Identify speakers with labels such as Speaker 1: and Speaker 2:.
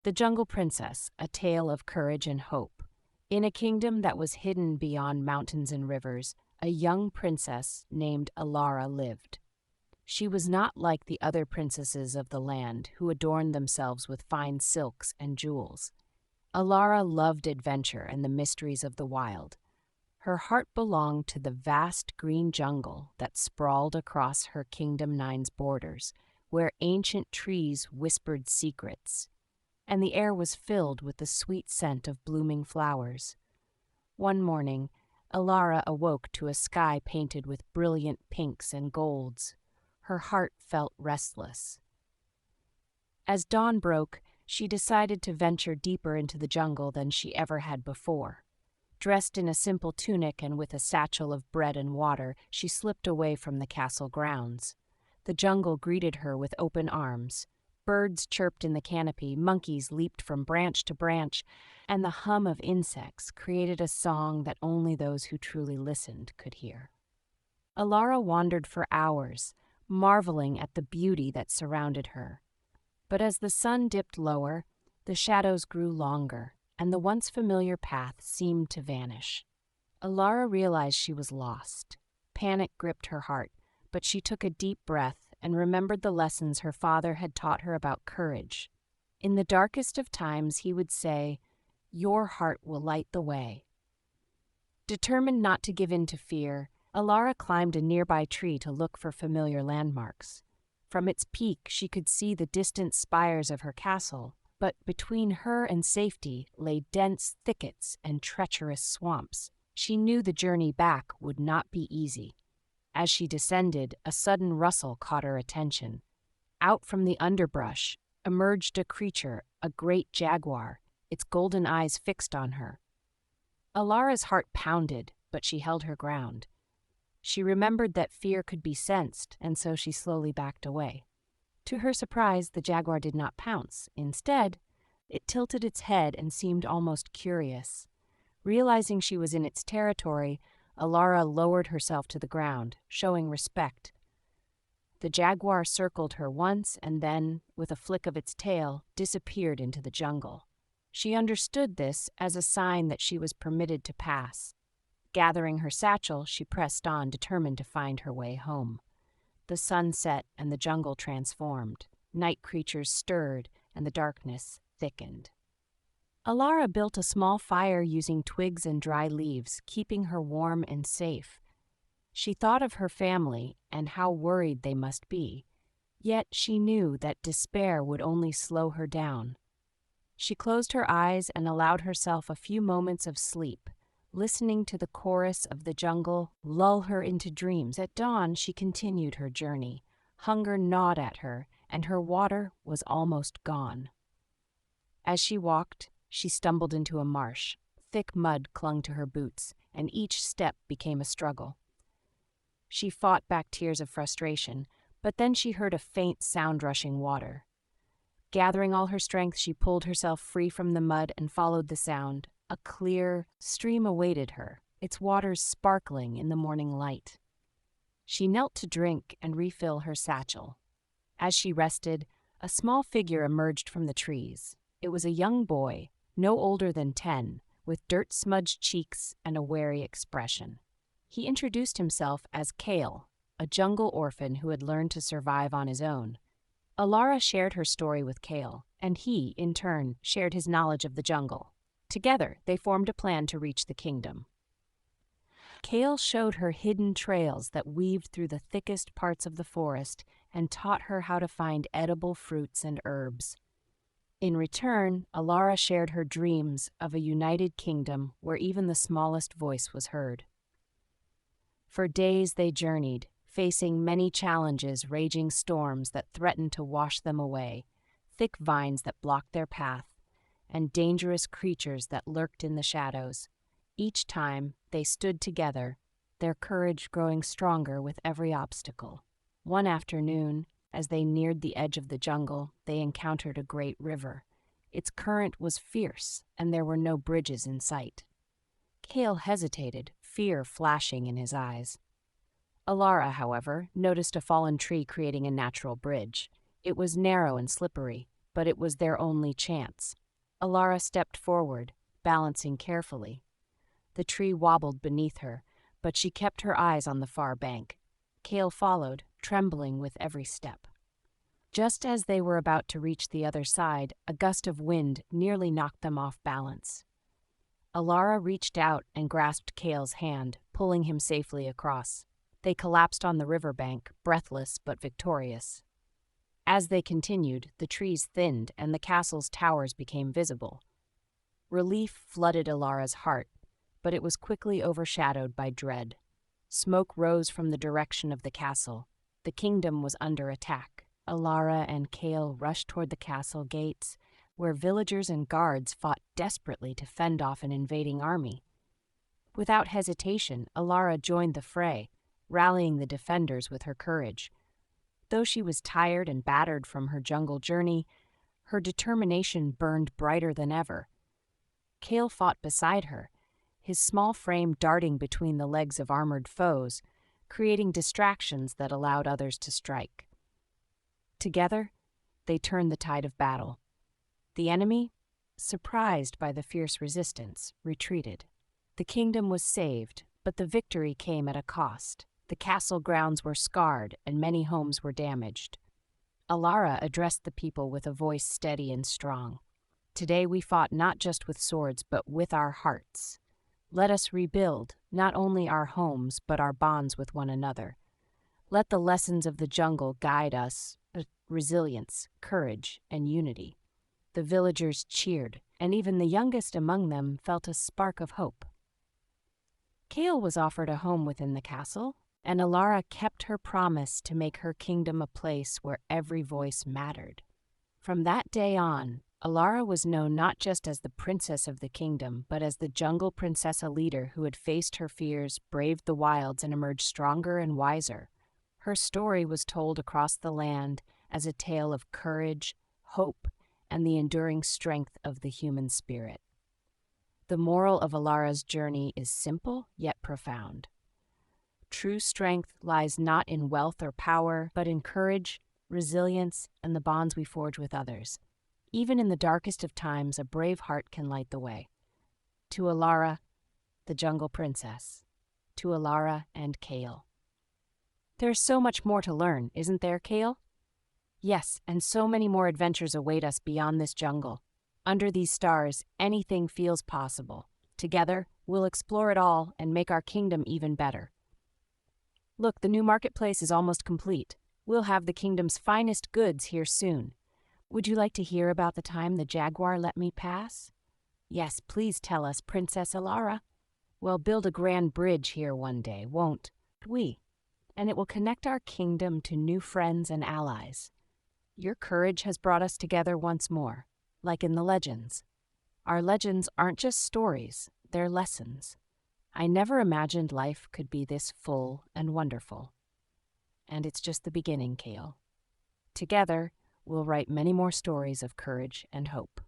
Speaker 1: The Jungle Princess, a tale of courage and hope. In a kingdom that was hidden beyond mountains and rivers, a young princess named Alara lived. She was not like the other princesses of the land who adorned themselves with fine silks and jewels. Alara loved adventure and the mysteries of the wild. Her heart belonged to the vast green jungle that sprawled across her Kingdom Nine's borders, where ancient trees whispered secrets, and the air was filled with the sweet scent of blooming flowers. One morning, Alara awoke to a sky painted with brilliant pinks and golds. Her heart felt restless. As dawn broke, she decided to venture deeper into the jungle than she ever had before. Dressed in a simple tunic and with a satchel of bread and water, she slipped away from the castle grounds. The jungle greeted her with open arms. Birds chirped in the canopy, monkeys leaped from branch to branch, and the hum of insects created a song that only those who truly listened could hear. Alara wandered for hours, marveling at the beauty that surrounded her. But as the sun dipped lower, the shadows grew longer, and the once familiar path seemed to vanish. Alara realized she was lost. Panic gripped her heart, but she took a deep breath and remembered the lessons her father had taught her about courage. In the darkest of times, he would say, "Your heart will light the way." Determined not to give in to fear, Alara climbed a nearby tree to look for familiar landmarks. From its peak, she could see the distant spires of her castle, but between her and safety lay dense thickets and treacherous swamps. She knew the journey back would not be easy. As she descended, a sudden rustle caught her attention. Out from the underbrush emerged a creature, a great jaguar, its golden eyes fixed on her. Alara's heart pounded, but she held her ground. She remembered that fear could be sensed, and so she slowly backed away. To her surprise, the jaguar did not pounce. Instead, it tilted its head and seemed almost curious. Realizing she was in its territory, Alara lowered herself to the ground, showing respect. The jaguar circled her once and then, with a flick of its tail, disappeared into the jungle. She understood this as a sign that she was permitted to pass. Gathering her satchel, she pressed on, determined to find her way home. The sun set and the jungle transformed. Night creatures stirred and the darkness thickened. Alara built a small fire using twigs and dry leaves, keeping her warm and safe. She thought of her family and how worried they must be, yet she knew that despair would only slow her down. She closed her eyes and allowed herself a few moments of sleep, listening to the chorus of the jungle lull her into dreams. At dawn, she continued her journey. Hunger gnawed at her, and her water was almost gone. As she walked, she stumbled into a marsh. Thick mud clung to her boots, and each step became a struggle. She fought back tears of frustration, but then she heard a faint sound rushing water. Gathering all her strength, she pulled herself free from the mud and followed the sound. A clear stream awaited her, its waters sparkling in the morning light. She knelt to drink and refill her satchel. As she rested, a small figure emerged from the trees. It was a young boy, no older than 10, with dirt-smudged cheeks and a wary expression. He introduced himself as Kale, a jungle orphan who had learned to survive on his own. Alara shared her story with Kale, and he, in turn, shared his knowledge of the jungle. Together, they formed a plan to reach the kingdom. Kale showed her hidden trails that weaved through the thickest parts of the forest and taught her how to find edible fruits and herbs. In return, Alara shared her dreams of a united kingdom where even the smallest voice was heard. For days they journeyed, facing many challenges, raging storms that threatened to wash them away, thick vines that blocked their path, and dangerous creatures that lurked in the shadows. Each time, they stood together, their courage growing stronger with every obstacle. One afternoon, as they neared the edge of the jungle, they encountered a great river. Its current was fierce, and there were no bridges in sight. Kale hesitated, fear flashing in his eyes. Alara, however, noticed a fallen tree creating a natural bridge. It was narrow and slippery, but it was their only chance. Alara stepped forward, balancing carefully. The tree wobbled beneath her, but she kept her eyes on the far bank. Kale followed, trembling with every step. Just as they were about to reach the other side, a gust of wind nearly knocked them off balance. Alara reached out and grasped Kale's hand, pulling him safely across. They collapsed on the riverbank, breathless but victorious. As they continued, the trees thinned and the castle's towers became visible. Relief flooded Alara's heart, but it was quickly overshadowed by dread. Smoke rose from the direction of the castle. The kingdom was under attack. Alara and Kale rushed toward the castle gates, where villagers and guards fought desperately to fend off an invading army. Without hesitation, Alara joined the fray, rallying the defenders with her courage. Though she was tired and battered from her jungle journey, her determination burned brighter than ever. Kale fought beside her, his small frame darting between the legs of armored foes, creating distractions that allowed others to strike. Together, they turned the tide of battle. The enemy, surprised by the fierce resistance, retreated. The kingdom was saved, but the victory came at a cost. The castle grounds were scarred and many homes were damaged. Alara addressed the people with a voice steady and strong. Today we fought not just with swords, but with our hearts. Let us rebuild not only our homes, but our bonds with one another. Let the lessons of the jungle guide us, resilience, courage, and unity. The villagers cheered, and even the youngest among them felt a spark of hope. Kale was offered a home within the castle, and Alara kept her promise to make her kingdom a place where every voice mattered. From that day on, Alara was known not just as the princess of the kingdom, but as the jungle princessa leader who had faced her fears, braved the wilds, and emerged stronger and wiser. Her story was told across the land as a tale of courage, hope, and the enduring strength of the human spirit. The moral of Alara's journey is simple yet profound. True strength lies not in wealth or power, but in courage, resilience, and the bonds we forge with others. Even in the darkest of times, a brave heart can light the way. To Alara, the jungle princess. To Alara and Kale. There's so much more to learn, isn't there, Kale? Yes, and so many more adventures await us beyond this jungle. Under these stars, anything feels possible. Together, we'll explore it all and make our kingdom even better. Look, the new marketplace is almost complete. We'll have the kingdom's finest goods here soon. Would you like to hear about the time the jaguar let me pass? Yes, please tell us, Princess Alara. We'll build a grand bridge here one day, won't we? And it will connect our kingdom to new friends and allies. Your courage has brought us together once more, like in the legends. Our legends aren't just stories, they're lessons. I never imagined life could be this full and wonderful. And it's just the beginning, Kale. Together, we'll write many more stories of courage and hope.